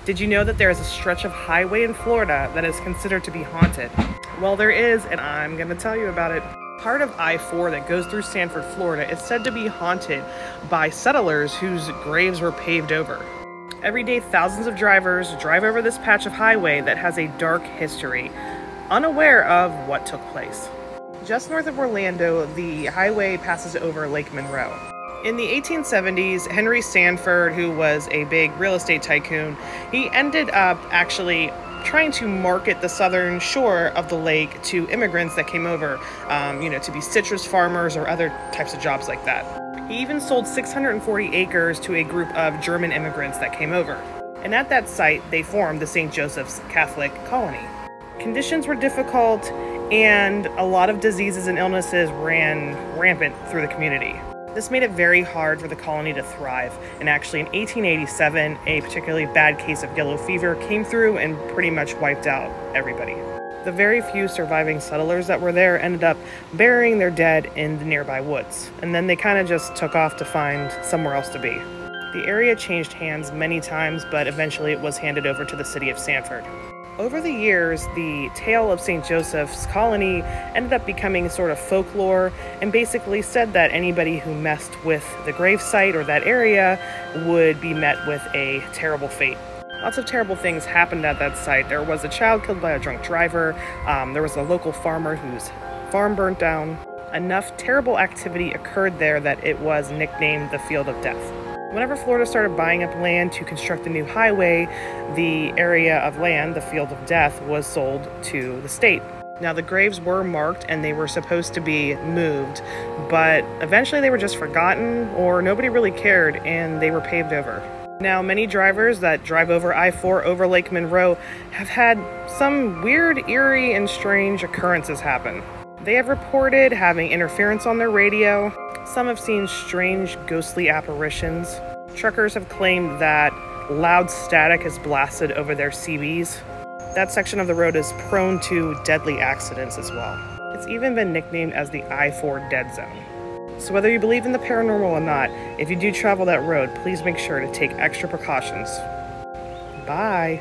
Did you know that there is a stretch of highway in Florida that is considered to be haunted? Well, there is, and I'm going to tell you about it. Part of I-4 that goes through Sanford, Florida is said to be haunted by settlers whose graves were paved over. Every day, thousands of drivers drive over this patch of highway that has a dark history, unaware of what took place. Just north of Orlando, the highway passes over Lake Monroe. In the 1870s, Henry Sanford, who was a big real estate tycoon, he ended up actually trying to market the southern shore of the lake to immigrants that came over, to be citrus farmers or other types of jobs like that. He even sold 640 acres to a group of German immigrants that came over. And at that site, they formed the St. Joseph's Catholic Colony. Conditions were difficult, and a lot of diseases and illnesses ran rampant through the community. This made it very hard for the colony to thrive, and actually in 1887, a particularly bad case of yellow fever came through and pretty much wiped out everybody. The very few surviving settlers that were there ended up burying their dead in the nearby woods, and then they kind of just took off to find somewhere else to be. The area changed hands many times, but eventually it was handed over to the city of Sanford. Over the years, the tale of St. Joseph's Colony ended up becoming sort of folklore and basically said that anybody who messed with the gravesite or that area would be met with a terrible fate. Lots of terrible things happened at that site. There was a child killed by a drunk driver. There was a local farmer whose farm burnt down. Enough terrible activity occurred there that it was nicknamed the Field of Death. Whenever Florida started buying up land to construct the new highway, the area of land, the Field of Death, was sold to the state. Now, the graves were marked and they were supposed to be moved, but eventually they were just forgotten or nobody really cared and they were paved over. Now, many drivers that drive over I-4 over Lake Monroe have had some weird, eerie, and strange occurrences happen. They have reported having interference on their radio. Some have seen strange, ghostly apparitions. Truckers have claimed that loud static is blasted over their CBs. That section of the road is prone to deadly accidents as well. It's even been nicknamed as the I-4 Dead Zone. So whether you believe in the paranormal or not, if you do travel that road, please make sure to take extra precautions. Bye.